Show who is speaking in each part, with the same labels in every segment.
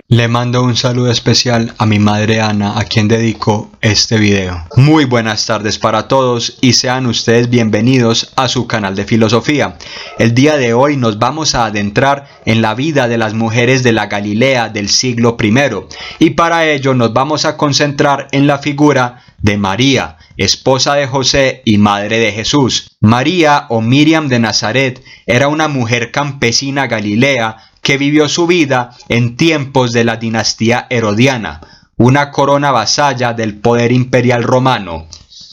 Speaker 1: Le mando un saludo especial a mi madre Ana, a quien dedico este video. Muy buenas tardes para todos y sean ustedes bienvenidos a su canal de filosofía. El día de hoy nos vamos a adentrar en la vida de las mujeres de la Galilea del siglo I y para ello nos vamos a concentrar en la figura de María, esposa de José y madre de Jesús. María o Miriam de Nazaret era una mujer campesina galilea que vivió su vida en tiempos de la dinastía herodiana, una corona vasalla del poder imperial romano.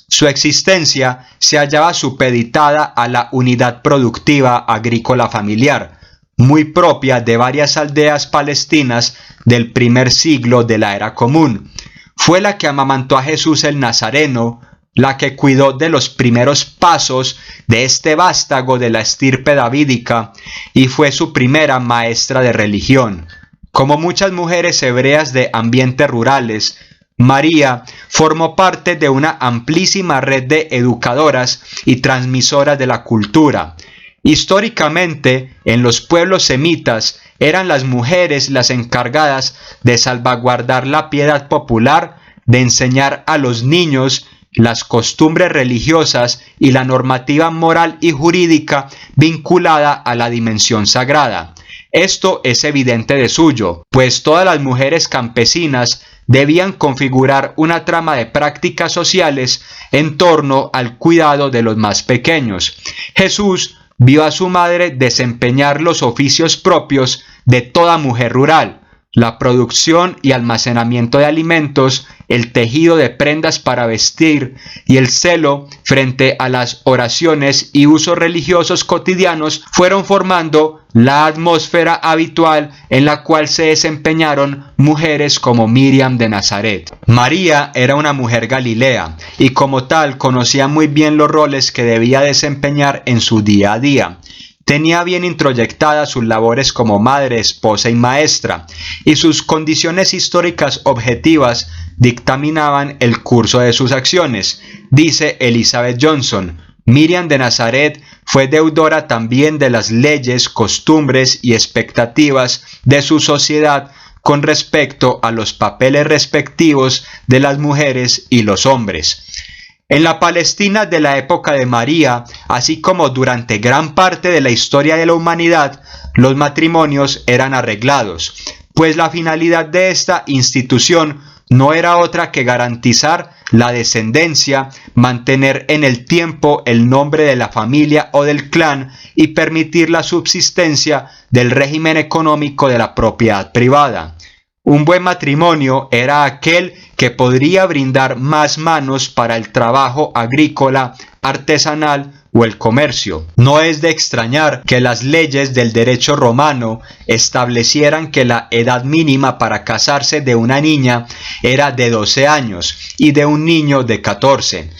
Speaker 1: Su existencia se hallaba supeditada a la unidad productiva agrícola familiar, muy propia de varias aldeas palestinas del primer siglo de la era común. Fue la que amamantó a Jesús el Nazareno, la que cuidó de los primeros pasos de este vástago de la estirpe davídica y fue su primera maestra de religión. Como muchas mujeres hebreas de ambientes rurales, María formó parte de una amplísima red de educadoras y transmisoras de la cultura. Históricamente, en los pueblos semitas, eran las mujeres las encargadas de salvaguardar la piedad popular, de enseñar a los niños las costumbres religiosas y la normativa moral y jurídica vinculada a la dimensión sagrada. Esto es evidente de suyo, pues todas las mujeres campesinas debían configurar una trama de prácticas sociales en torno al cuidado de los más pequeños. Jesús vio a su madre desempeñar los oficios propios de toda mujer rural: la producción y almacenamiento de alimentos, el tejido de prendas para vestir y el celo frente a las oraciones y usos religiosos cotidianos fueron formando la atmósfera habitual en la cual se desempeñaron mujeres como Miriam de Nazaret. María era una mujer galilea y como tal conocía muy bien los roles que debía desempeñar en su día a día. Tenía bien introyectadas sus labores como madre, esposa y maestra, y sus condiciones históricas objetivas dictaminaban el curso de sus acciones. Dice Elizabeth Johnson: Miriam de Nazaret fue deudora también de las leyes, costumbres y expectativas de su sociedad con respecto a los papeles respectivos de las mujeres y los hombres. En la Palestina de la época de María, así como durante gran parte de la historia de la humanidad, los matrimonios eran arreglados, pues la finalidad de esta institución no era otra que garantizar la descendencia, mantener en el tiempo el nombre de la familia o del clan y permitir la subsistencia del régimen económico de la propiedad privada. Un buen matrimonio era aquel que podría brindar más manos para el trabajo agrícola, artesanal o el comercio. No es de extrañar que las leyes del derecho romano establecieran que la edad mínima para casarse de una niña era de 12 años y de un niño de 14.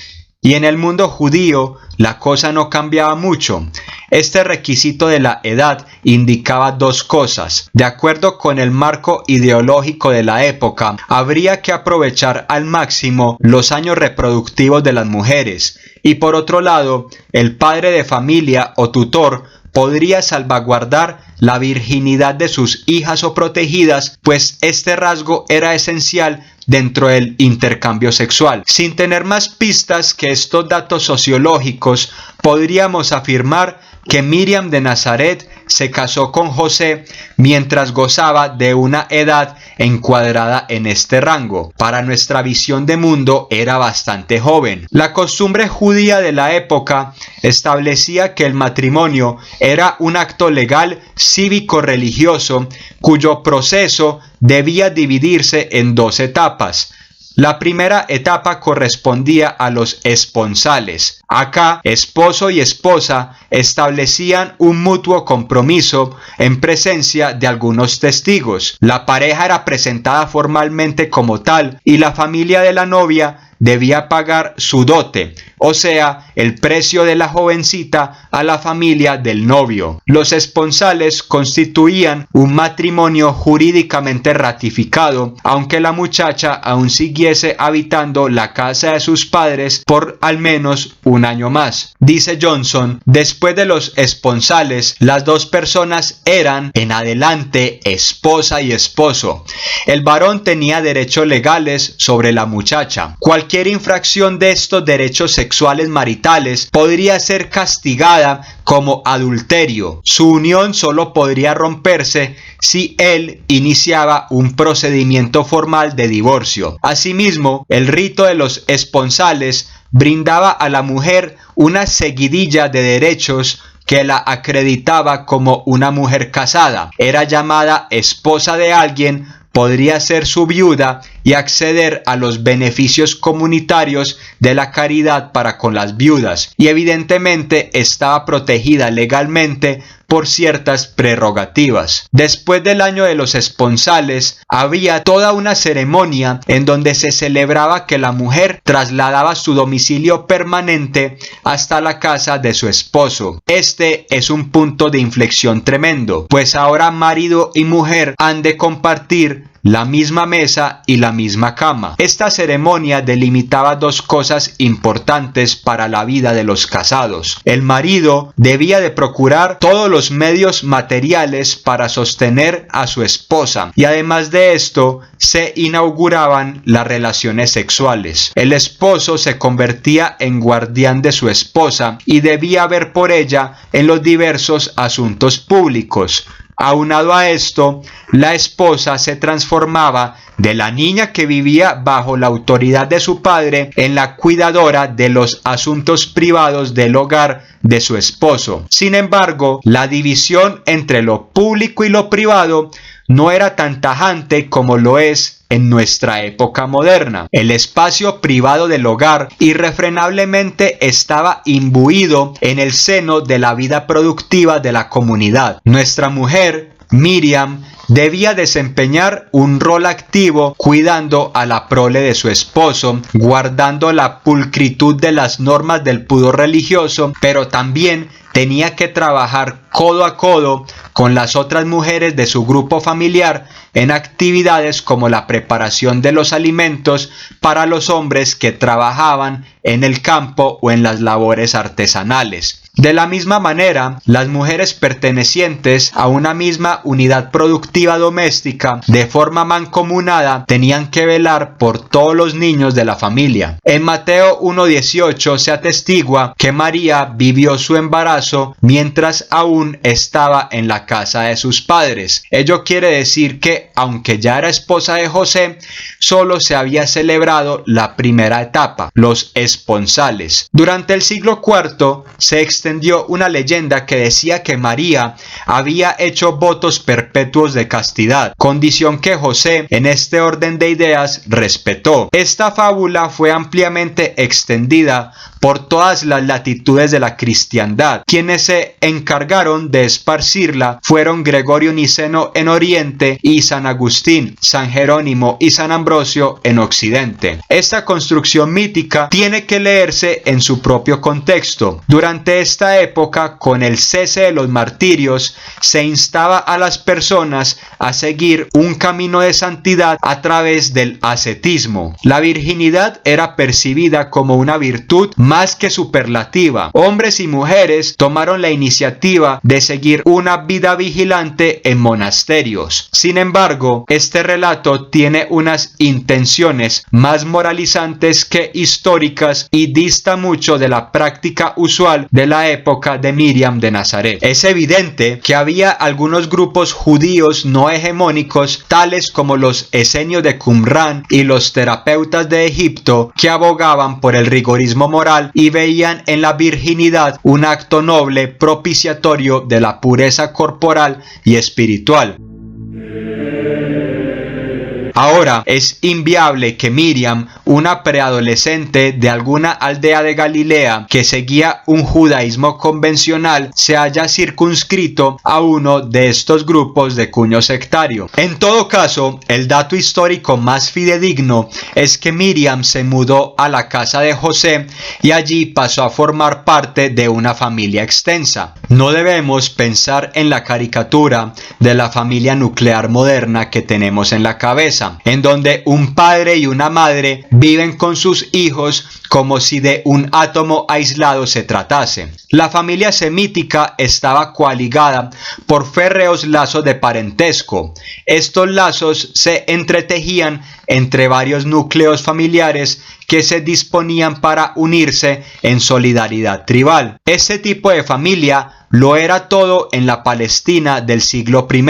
Speaker 1: Y en el mundo judío la cosa no cambiaba mucho. Este requisito de la edad indicaba dos cosas. De acuerdo con el marco ideológico de la época, habría que aprovechar al máximo los años reproductivos de las mujeres. Y por otro lado, el padre de familia o tutor podría salvaguardar la virginidad de sus hijas o protegidas, pues este rasgo era esencial dentro del intercambio sexual. Sin tener más pistas que estos datos sociológicos, podríamos afirmar que Miriam de Nazaret se casó con José mientras gozaba de una edad encuadrada en este rango. Para nuestra visión de mundo era bastante joven. La costumbre judía de la época establecía que el matrimonio era un acto legal cívico-religioso cuyo proceso debía dividirse en dos etapas. La primera etapa correspondía a los esponsales. Acá, esposo y esposa establecían un mutuo compromiso en presencia de algunos testigos. La pareja era presentada formalmente como tal y la familia de la novia debía pagar su dote, o sea, el precio de la jovencita a la familia del novio. Los esponsales constituían un matrimonio jurídicamente ratificado, aunque la muchacha aún siguiese habitando la casa de sus padres por al menos un año más. Dice Johnson, después de los esponsales, las dos personas eran en adelante esposa y esposo. El varón tenía derechos legales sobre la muchacha. Cualquier infracción de estos derechos sexuales maritales podría ser castigada como adulterio. Su unión solo podría romperse si él iniciaba un procedimiento formal de divorcio. Asimismo, el rito de los esponsales brindaba a la mujer una seguidilla de derechos que la acreditaba como una mujer casada. Era llamada esposa de alguien, podría ser su viuda y acceder a los beneficios comunitarios de la caridad para con las viudas, y evidentemente estaba protegida legalmente por ciertas prerrogativas. Después del año de los esponsales, había toda una ceremonia en donde se celebraba que la mujer trasladaba su domicilio permanente hasta la casa de su esposo. Este es un punto de inflexión tremendo, pues ahora marido y mujer han de compartir la misma mesa y la misma cama. Esta ceremonia delimitaba dos cosas importantes para la vida de los casados. El marido debía de procurar todos los medios materiales para sostener a su esposa, y además de esto se inauguraban las relaciones sexuales. El esposo se convertía en guardián de su esposa y debía ver por ella en los diversos asuntos públicos. Aunado a esto, la esposa se transformaba de la niña que vivía bajo la autoridad de su padre en la cuidadora de los asuntos privados del hogar de su esposo. Sin embargo, la división entre lo público y lo privado no era tan tajante como lo es en nuestra época moderna. El espacio privado del hogar irrefrenablemente estaba imbuido en el seno de la vida productiva de la comunidad. Nuestra mujer, Miriam, debía desempeñar un rol activo cuidando a la prole de su esposo, guardando la pulcritud de las normas del pudor religioso, pero también tenía que trabajar codo a codo con las otras mujeres de su grupo familiar en actividades como la preparación de los alimentos para los hombres que trabajaban en el campo o en las labores artesanales. De la misma manera, las mujeres pertenecientes a una misma unidad productiva doméstica de forma mancomunada tenían que velar por todos los niños de la familia. En Mateo 1:18 se atestigua que María vivió su embarazo mientras aún estaba en la casa de sus padres. Ello quiere decir que, aunque ya era esposa de José, solo se había celebrado la primera etapa, los esponsales. Durante el siglo IV se extendió una leyenda que decía que María había hecho votos perpetuos de castidad, condición que José, en este orden de ideas, respetó. Esta fábula fue ampliamente extendida por todas las latitudes de la cristiandad. Quienes se encargaron de esparcirla fueron Gregorio Niceno en Oriente y San Agustín, San Jerónimo y San Ambrosio en Occidente. Esta construcción mítica tiene que leerse en su propio contexto. Durante esta época, con el cese de los martirios, se instaba a las personas a seguir un camino de santidad a través del ascetismo. La virginidad era percibida como una virtud más que superlativa. Hombres y mujeres tomaron la iniciativa de seguir una vida vigilante en monasterios. Sin embargo, este relato tiene unas intenciones más moralizantes que históricas y dista mucho de la práctica usual de la época de Miriam de Nazaret. Es evidente que había algunos grupos judíos no hegemónicos, tales como los esenios de Qumrán y los terapeutas de Egipto, que abogaban por el rigorismo moral y veían en la virginidad un acto noble propiciatorio de la pureza corporal y espiritual. Ahora es inviable que Miriam una preadolescente de alguna aldea de Galilea que seguía un judaísmo convencional, se haya circunscrito a uno de estos grupos de cuño sectario. En todo caso, el dato histórico más fidedigno es que Miriam se mudó a la casa de José y allí pasó a formar parte de una familia extensa. No debemos pensar en la caricatura de la familia nuclear moderna que tenemos en la cabeza, en donde un padre y una madre viven con sus hijos como si de un átomo aislado se tratase. La familia semítica estaba coaligada por férreos lazos de parentesco. Estos lazos se entretejían entre varios núcleos familiares que se disponían para unirse en solidaridad tribal. Este tipo de familia lo era todo en la Palestina del siglo I.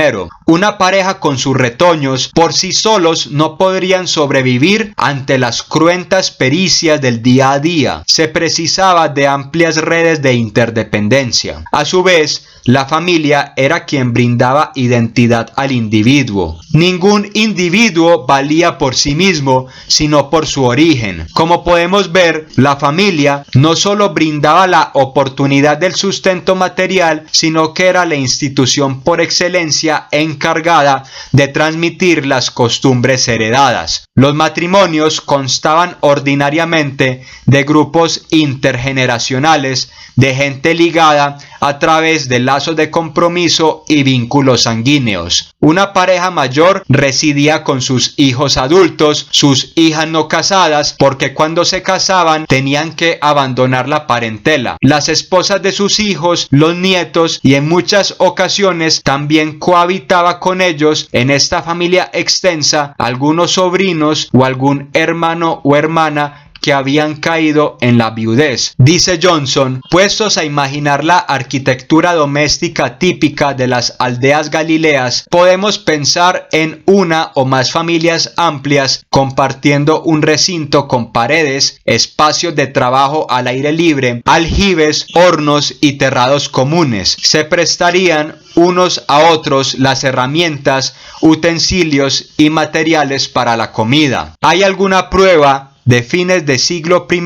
Speaker 1: Una pareja con sus retoños por sí solos no podrían sobrevivir ante las cruentas pericias del día a día. Se precisaba de amplias redes de interdependencia. A su vez, la familia era quien brindaba identidad al individuo. Ningún individuo valía por sí mismo, sino por su origen. Como podemos ver, la familia no solo brindaba la oportunidad del sustento material, sino que era la institución por excelencia encargada de transmitir las costumbres heredadas. Los matrimonios constaban ordinariamente de grupos intergeneracionales de gente ligada a través de lazos de compromiso y vínculos sanguíneos. Una pareja mayor residía con sus hijos adultos, sus hijas no casadas, porque cuando se casaban tenían que abandonar la parentela. Las esposas de sus hijos, los nietos y en muchas ocasiones también cohabitaba con ellos en esta familia extensa algunos sobrinos o algún hermano o hermana que habían caído en la viudez. Dice Johnson, puestos a imaginar la arquitectura doméstica típica de las aldeas galileas, podemos pensar en una o más familias amplias compartiendo un recinto con paredes, espacios de trabajo al aire libre, aljibes, hornos y terrados comunes. Se prestarían unos a otros las herramientas, utensilios y materiales para la comida. ¿Hay alguna prueba de fines del siglo I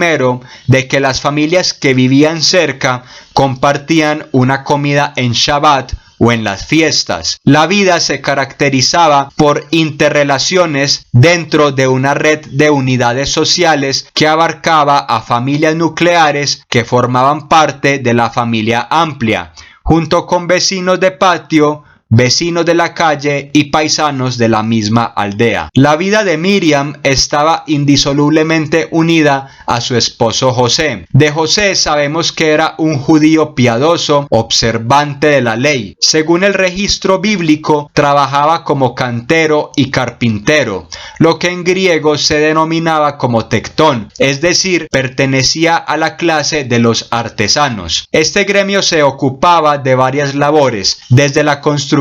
Speaker 1: de que las familias que vivían cerca compartían una comida en Shabbat o en las fiestas? La vida se caracterizaba por interrelaciones dentro de una red de unidades sociales que abarcaba a familias nucleares que formaban parte de la familia amplia, junto con vecinos de patio, vecinos de la calle y paisanos de la misma aldea. La vida de Miriam estaba indisolublemente unida a su esposo José. De José sabemos que era un judío piadoso, observante de la ley. Según el registro bíblico, trabajaba como cantero y carpintero, lo que en griego se denominaba como tectón, es decir, pertenecía a la clase de los artesanos. Este gremio se ocupaba de varias labores, desde la construcción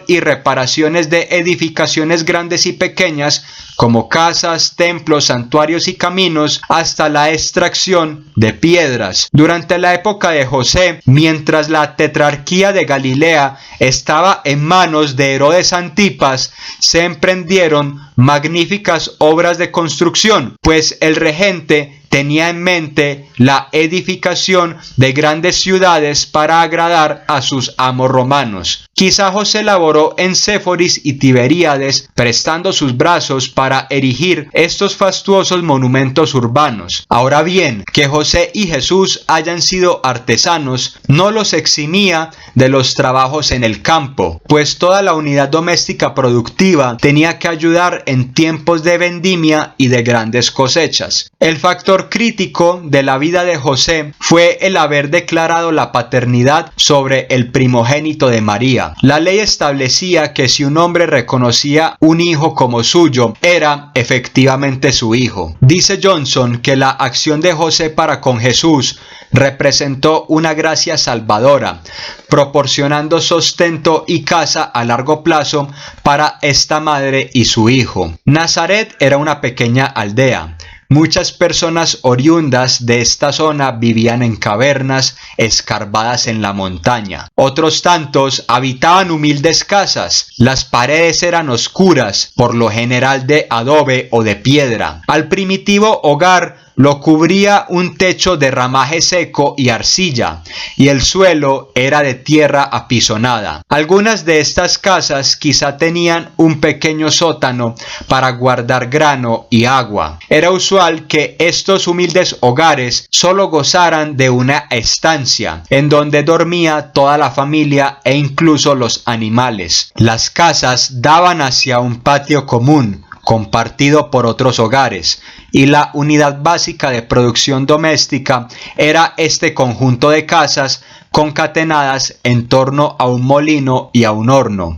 Speaker 1: y reparaciones de edificaciones grandes y pequeñas, como casas, templos, santuarios y caminos, hasta la extracción de piedras. Durante la época de José, mientras la tetrarquía de Galilea estaba en manos de Herodes Antipas, se emprendieron magníficas obras de construcción, pues el regente tenía en mente la edificación de grandes ciudades para agradar a sus amos romanos. Quizá José laboró en Séforis y Tiberíades, prestando sus brazos para erigir estos fastuosos monumentos urbanos. Ahora bien, que José y Jesús hayan sido artesanos no los eximía de los trabajos en el campo, pues toda la unidad doméstica productiva tenía que ayudar en tiempos de vendimia y de grandes cosechas. El factor crítico de la vida de José fue el haber declarado la paternidad sobre el primogénito de María. La ley establecía que si un hombre reconocía un hijo como suyo, era efectivamente su hijo. Dice Johnson que la acción de José para con Jesús representó una gracia salvadora, proporcionando sostento y casa a largo plazo para esta madre y su hijo. Nazaret era una pequeña aldea, Muchas personas oriundas de esta zona vivían en cavernas escarbadas en la montaña. Otros tantos habitaban humildes casas. Las paredes eran oscuras, por lo general de adobe o de piedra. Al primitivo hogar lo cubría un techo de ramaje seco y arcilla, y el suelo era de tierra apisonada. Algunas de estas casas quizá tenían un pequeño sótano para guardar grano y agua. Era usual que estos humildes hogares solo gozaran de una estancia, en donde dormía toda la familia e incluso los animales. Las casas daban hacia un patio común, compartido por otros hogares, y la unidad básica de producción doméstica era este conjunto de casas concatenadas en torno a un molino y a un horno.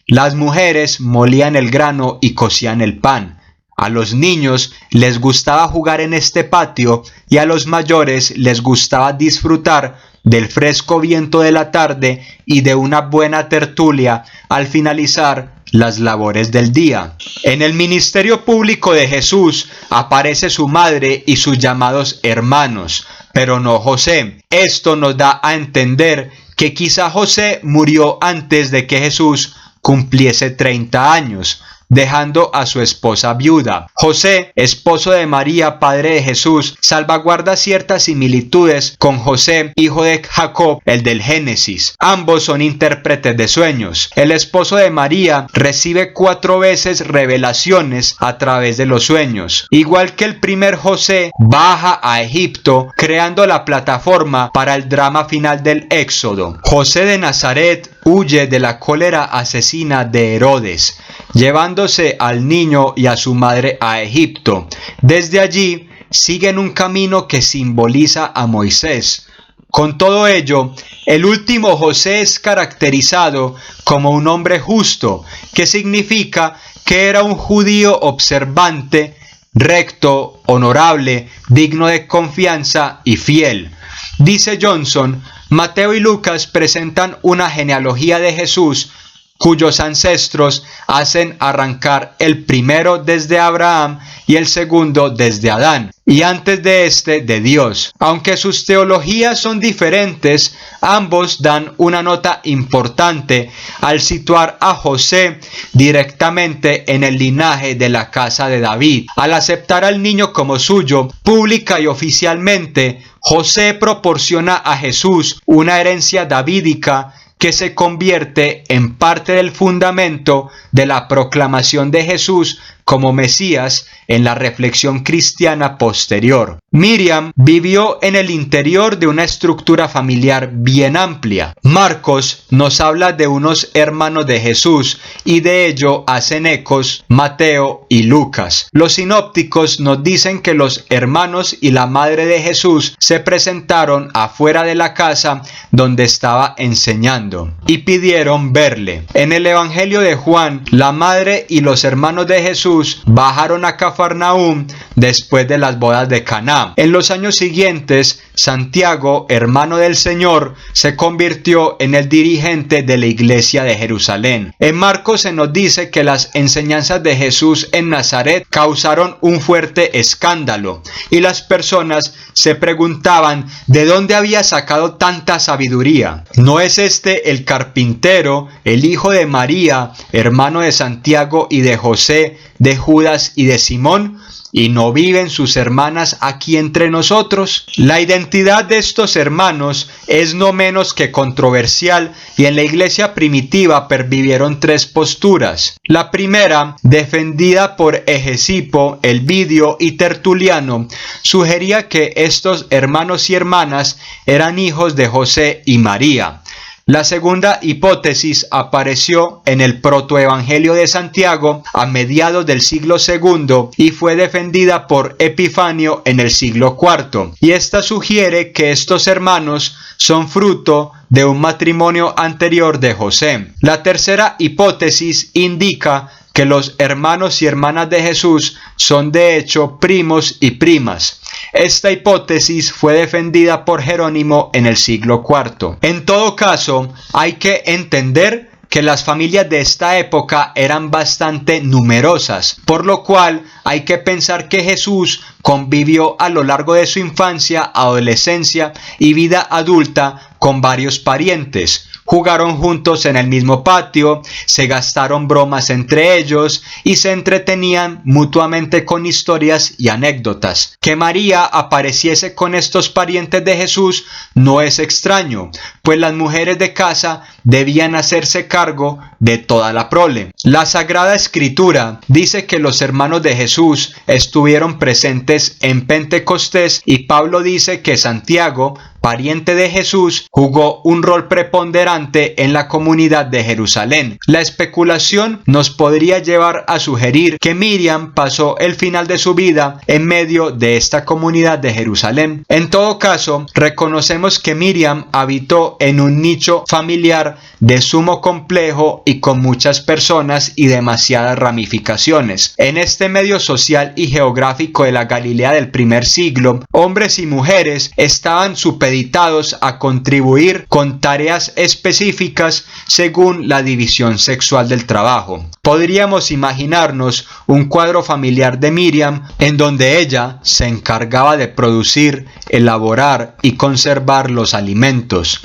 Speaker 1: Las mujeres molían el grano y cocían el pan. A los niños les gustaba jugar en este patio y a los mayores les gustaba disfrutar del fresco viento de la tarde y de una buena tertulia al finalizar las labores del día. En el ministerio público de Jesús aparece su madre y sus llamados hermanos, pero no José. Esto nos da a entender que quizá José murió antes de que Jesús cumpliese 30 años, dejando a su esposa viuda. José, esposo de María, padre de Jesús, salvaguarda ciertas similitudes con José, hijo de Jacob, el del Génesis. Ambos son intérpretes de sueños. El esposo de María recibe 4 veces revelaciones a través de los sueños. Igual que el primer José, baja a Egipto, creando la plataforma para el drama final del Éxodo. José de Nazaret huye de la cólera asesina de Herodes, llevándose al niño y a su madre a Egipto. Desde allí siguen un camino que simboliza a Moisés. Con todo ello, el último José es caracterizado como un hombre justo, que significa que era un judío observante, recto, honorable, digno de confianza y fiel. Dice Johnson, Mateo y Lucas presentan una genealogía de Jesús cuyos ancestros hacen arrancar el primero desde Abraham y el segundo desde Adán, y antes de este de Dios. Aunque sus teologías son diferentes, ambos dan una nota importante al situar a José directamente en el linaje de la casa de David. Al aceptar al niño como suyo, pública y oficialmente, José proporciona a Jesús una herencia davídica que se convierte en parte del fundamento de la proclamación de Jesús como Mesías en la reflexión cristiana posterior. Miriam vivió en el interior de una estructura familiar bien amplia. Marcos nos habla de unos hermanos de Jesús y de ello hacen ecos Mateo y Lucas. Los sinópticos nos dicen que los hermanos y la madre de Jesús se presentaron afuera de la casa donde estaba enseñando y pidieron verle. En el Evangelio de Juan, la madre y los hermanos de Jesús bajaron a Cafarnaúm después de las bodas de Caná. En los años siguientes, Santiago, hermano del Señor, se convirtió en el dirigente de la iglesia de Jerusalén. En Marcos se nos dice que las enseñanzas de Jesús en Nazaret causaron un fuerte escándalo y las personas se preguntaban de dónde había sacado tanta sabiduría. ¿No es este el carpintero, el hijo de María, hermano de Santiago y de José, de Judas y de Simón? ¿Y no viven sus hermanas aquí entre nosotros? La identidad de estos hermanos es no menos que controversial y en la iglesia primitiva pervivieron 3 posturas. La primera, defendida por Hegesipo, Elvidio y Tertuliano, sugería que estos hermanos y hermanas eran hijos de José y María. La segunda hipótesis apareció en el protoevangelio de Santiago a mediados del siglo II y fue defendida por Epifanio en el siglo IV. Y esta sugiere que estos hermanos son fruto de un matrimonio anterior de José. La tercera hipótesis indica que los hermanos y hermanas de Jesús son de hecho primos y primas. Esta hipótesis fue defendida por Jerónimo en el siglo IV. En todo caso, hay que entender que las familias de esta época eran bastante numerosas, por lo cual hay que pensar que Jesús convivió a lo largo de su infancia, adolescencia y vida adulta con varios parientes. Jugaron juntos en el mismo patio, se gastaron bromas entre ellos y se entretenían mutuamente con historias y anécdotas. Que María apareciese con estos parientes de Jesús no es extraño, pues las mujeres de casa debían hacerse cargo de toda la prole. La Sagrada Escritura dice que los hermanos de Jesús estuvieron presentes en Pentecostés y Pablo dice que Santiago, pariente de Jesús, jugó un rol preponderante en la comunidad de Jerusalén. La especulación nos podría llevar a sugerir que Miriam pasó el final de su vida en medio de esta comunidad de Jerusalén. En todo caso, reconocemos que Miriam habitó en un nicho familiar de sumo complejo y con muchas personas y demasiadas ramificaciones. En este medio social y geográfico de la Galilea del primer siglo, hombres y mujeres estaban supeditados a contribuir con tareas específicas según la división sexual del trabajo. Podríamos imaginarnos un cuadro familiar de Miriam en donde ella se encargaba de producir, elaborar y conservar los alimentos.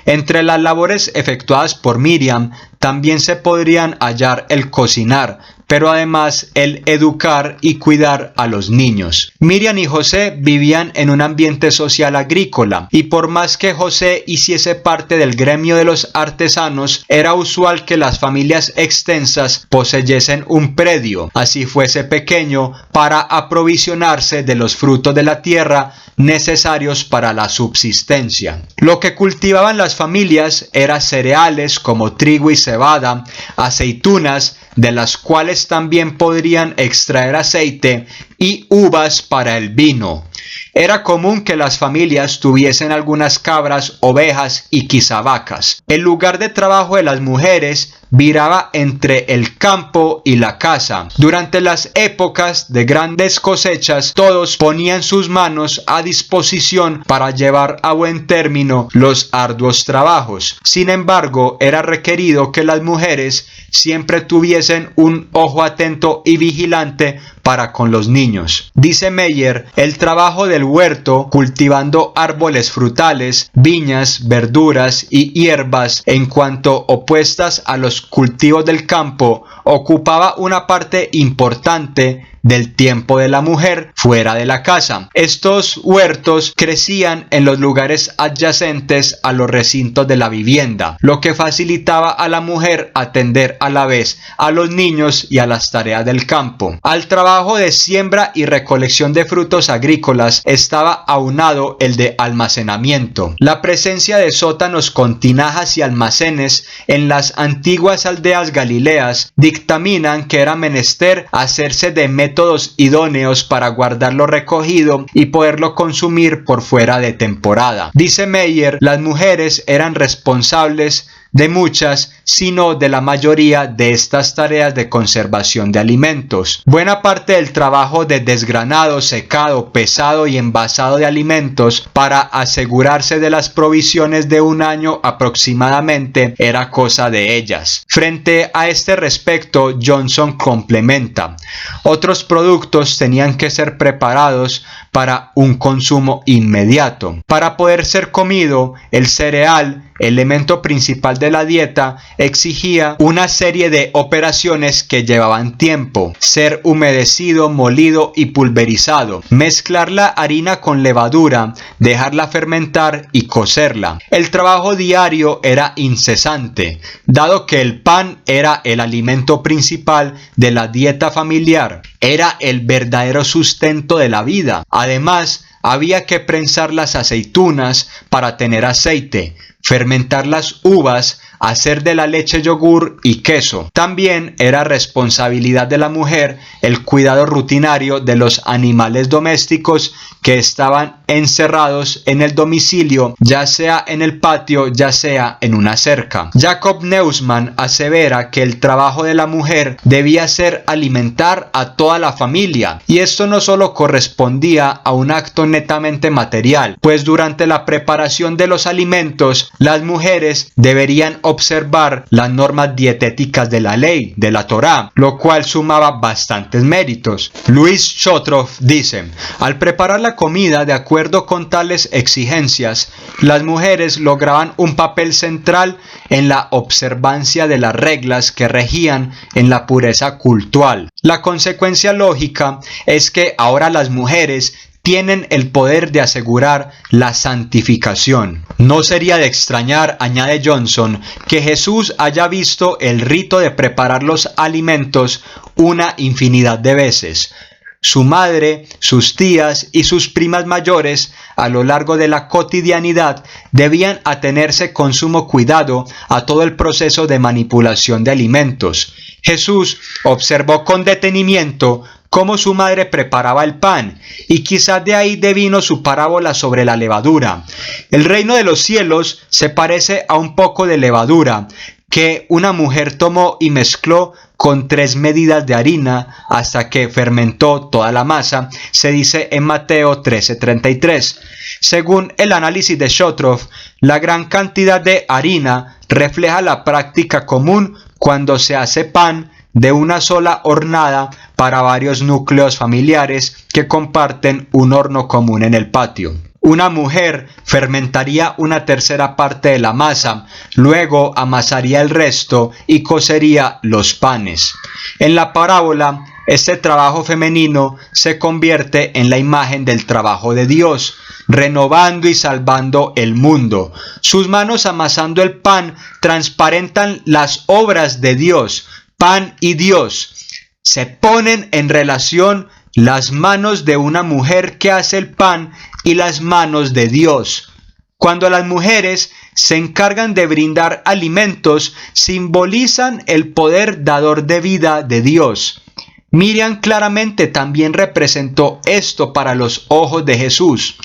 Speaker 1: Entre las labores efectuadas por Miriam también se podrían hallar el cocinar, pero además el educar y cuidar a los niños. Miriam y José vivían en un ambiente social agrícola, y por más que José hiciese parte del gremio de los artesanos, era usual que las familias extensas poseyesen un predio, así fuese pequeño, para aprovisionarse de los frutos de la tierra necesarios para la subsistencia. Lo que cultivaban las familias era cereales como trigo y cebada, aceitunas, de las cuales también podrían extraer aceite, y uvas para el vino. Era común que las familias tuviesen algunas cabras, ovejas y quizá vacas. El lugar de trabajo de las mujeres viraba entre el campo y la casa. Durante las épocas de grandes cosechas, todos ponían sus manos a disposición para llevar a buen término los arduos trabajos. Sin embargo, era requerido que las mujeres siempre tuviesen un ojo atento y vigilante para con los niños. Dice Meyer, el trabajo del huerto, cultivando árboles frutales, viñas, verduras y hierbas, en cuanto opuestas a los cultivos del campo, ocupaba una parte importante del tiempo de la mujer fuera de la casa. Estos huertos crecían en los lugares adyacentes a los recintos de la vivienda, lo que facilitaba a la mujer atender a la vez a los niños y a las tareas del campo. Al trabajo de siembra y recolección de frutos agrícolas estaba aunado el de almacenamiento. La presencia de sótanos con tinajas y almacenes en las antiguas aldeas galileas dictaminan que era menester hacerse de métodos idóneos para guardar lo recogido y poderlo consumir por fuera de temporada. Dice Meyer, las mujeres eran responsables de muchas, sino de la mayoría de estas tareas de conservación de alimentos. Buena parte del trabajo de desgranado, secado, pesado y envasado de alimentos para asegurarse de las provisiones de un año aproximadamente era cosa de ellas. Frente a este respecto, Johnson complementa: otros productos tenían que ser preparados para un consumo inmediato. Para poder ser comido, el cereal, elemento principal de la dieta, exigía una serie de operaciones que llevaban tiempo: ser humedecido, molido y pulverizado, mezclar la harina con levadura, dejarla fermentar y cocerla. El trabajo diario era incesante, dado que el pan era el alimento principal de la dieta familiar. Era el verdadero sustento de la vida. Además, había que prensar las aceitunas para tener aceite, fermentar las uvas, hacer de la leche yogur y queso. También era responsabilidad de la mujer el cuidado rutinario de los animales domésticos que estaban encerrados en el domicilio, ya sea en el patio, ya sea en una cerca. Jacob Neusmann asevera que el trabajo de la mujer debía ser alimentar a toda la familia, y esto no solo correspondía a un acto netamente material, pues durante la preparación de los alimentos, las mujeres deberían observar las normas dietéticas de la ley, de la Torá, lo cual sumaba bastantes méritos. Louis Chotroff dice: al preparar la comida de acuerdo con tales exigencias, las mujeres lograban un papel central en la observancia de las reglas que regían en la pureza cultural. La consecuencia lógica es que ahora las mujeres tienen el poder de asegurar la santificación. No sería de extrañar, añade Johnson, que Jesús haya visto el rito de preparar los alimentos una infinidad de veces. Su madre, sus tías y sus primas mayores, a lo largo de la cotidianidad, debían atenerse con sumo cuidado a todo el proceso de manipulación de alimentos. Jesús observó con detenimiento cómo su madre preparaba el pan, y quizás de ahí devino su parábola sobre la levadura. El reino de los cielos se parece a un poco de levadura que una mujer tomó y mezcló con 3 medidas de harina hasta que fermentó toda la masa, se dice en Mateo 13:33. Según el análisis de Chotroff, la gran cantidad de harina refleja la práctica común cuando se hace pan de una sola hornada para varios núcleos familiares que comparten un horno común en el patio. Una mujer fermentaría una tercera parte de la masa, luego amasaría el resto y cocería los panes. En la parábola, este trabajo femenino se convierte en la imagen del trabajo de Dios, renovando y salvando el mundo. Sus manos amasando el pan transparentan las obras de Dios. Pan y Dios se ponen en relación las manos de una mujer que hace el pan y las manos de Dios. Cuando las mujeres se encargan de brindar alimentos, simbolizan el poder dador de vida de Dios. Miriam claramente también representó esto para los ojos de Jesús.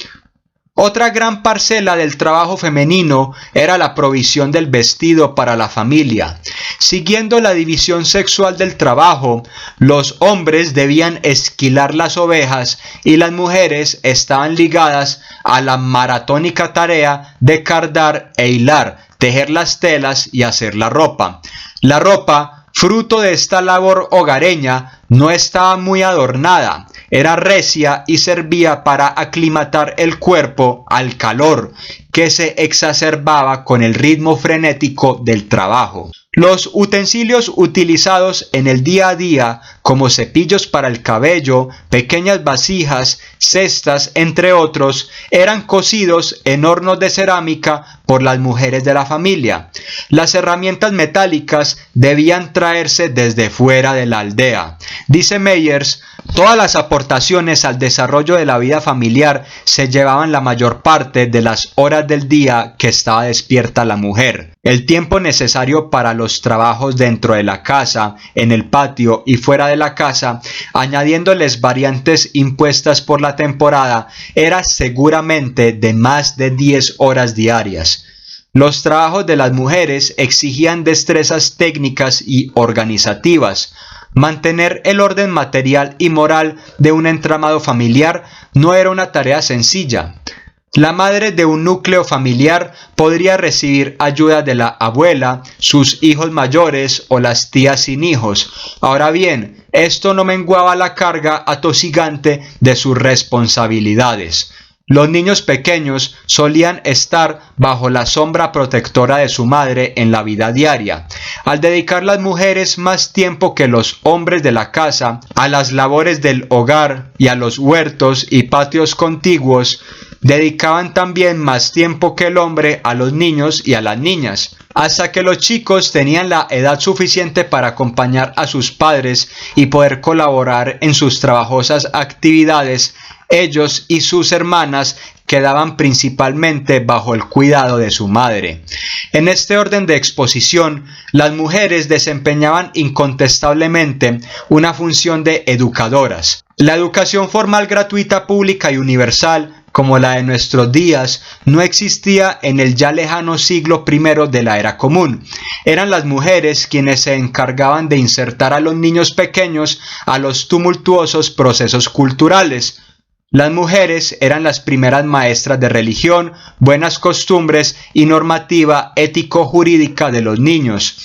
Speaker 1: Otra gran parcela del trabajo femenino era la provisión del vestido para la familia. Siguiendo la división sexual del trabajo, los hombres debían esquilar las ovejas y las mujeres estaban ligadas a la maratónica tarea de cardar e hilar, tejer las telas y hacer la ropa. La ropa, fruto de esta labor hogareña, no estaba muy adornada. Era recia y servía para aclimatar el cuerpo al calor, que se exacerbaba con el ritmo frenético del trabajo. Los utensilios utilizados en el día a día, como cepillos para el cabello, pequeñas vasijas, cestas, entre otros, eran cocidos en hornos de cerámica por las mujeres de la familia. Las herramientas metálicas debían traerse desde fuera de la aldea. Dice Meyers: todas las aportaciones al desarrollo de la vida familiar se llevaban la mayor parte de las horas del día que estaba despierta la mujer. El tiempo necesario para los trabajos dentro de la casa, en el patio y fuera de la casa, añadiéndoles variantes impuestas por la temporada, era seguramente de más de 10 horas diarias. Los trabajos de las mujeres exigían destrezas técnicas y organizativas. Mantener el orden material y moral de un entramado familiar no era una tarea sencilla. La madre de un núcleo familiar podría recibir ayuda de la abuela, sus hijos mayores o las tías sin hijos. Ahora bien, esto no menguaba la carga atosigante de sus responsabilidades. Los niños pequeños solían estar bajo la sombra protectora de su madre en la vida diaria. Al dedicar las mujeres más tiempo que los hombres de la casa a las labores del hogar y a los huertos y patios contiguos, dedicaban también más tiempo que el hombre a los niños y a las niñas, hasta que los chicos tenían la edad suficiente para acompañar a sus padres y poder colaborar en sus trabajosas actividades. Ellos y sus hermanas quedaban principalmente bajo el cuidado de su madre. En este orden de exposición, las mujeres desempeñaban incontestablemente una función de educadoras. La educación formal gratuita, pública y universal, como la de nuestros días, no existía en el ya lejano siglo I de la era común. Eran las mujeres quienes se encargaban de insertar a los niños pequeños a los tumultuosos procesos culturales. Las mujeres eran las primeras maestras de religión, buenas costumbres y normativa ético-jurídica de los niños.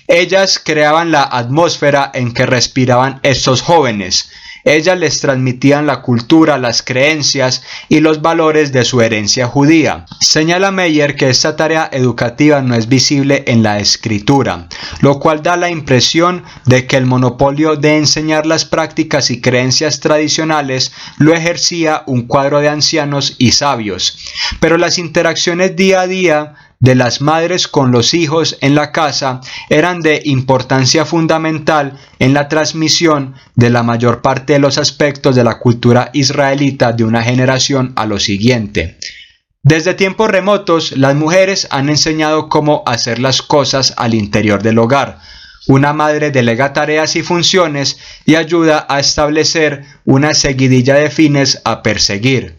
Speaker 1: Ellas creaban la atmósfera en que respiraban estos jóvenes. Ellas les transmitían la cultura, las creencias y los valores de su herencia judía. Señala Meyer que esta tarea educativa no es visible en la escritura, lo cual da la impresión de que el monopolio de enseñar las prácticas y creencias tradicionales lo ejercía un cuadro de ancianos y sabios. Pero las interacciones día a día de las madres con los hijos en la casa eran de importancia fundamental en la transmisión de la mayor parte de los aspectos de la cultura israelita de una generación a lo siguiente. Desde tiempos remotos, las mujeres han enseñado cómo hacer las cosas al interior del hogar. Una madre delega tareas y funciones y ayuda a establecer una seguidilla de fines a perseguir.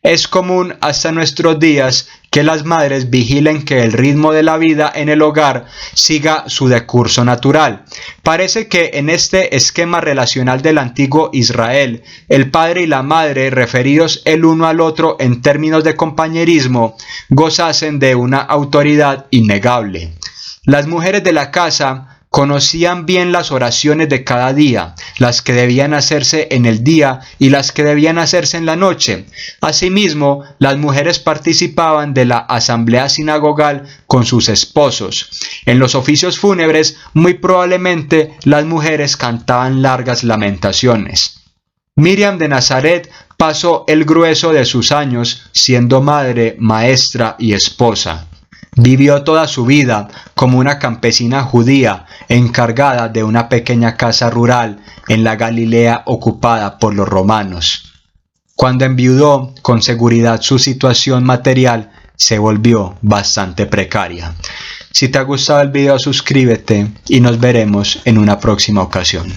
Speaker 1: Es común hasta nuestros días que las madres vigilen que el ritmo de la vida en el hogar siga su decurso natural. Parece que en este esquema relacional del antiguo Israel, el padre y la madre, referidos el uno al otro en términos de compañerismo, gozasen de una autoridad innegable. Las mujeres de la casa conocían bien las oraciones de cada día, las que debían hacerse en el día y las que debían hacerse en la noche. Asimismo, las mujeres participaban de la asamblea sinagogal con sus esposos. En los oficios fúnebres, muy probablemente las mujeres cantaban largas lamentaciones. Miriam de Nazaret pasó el grueso de sus años siendo madre, maestra y esposa. Vivió toda su vida como una campesina judía encargada de una pequeña casa rural en la Galilea ocupada por los romanos. Cuando enviudó, con seguridad su situación material se volvió bastante precaria. Si te ha gustado el video, suscríbete y nos veremos en una próxima ocasión.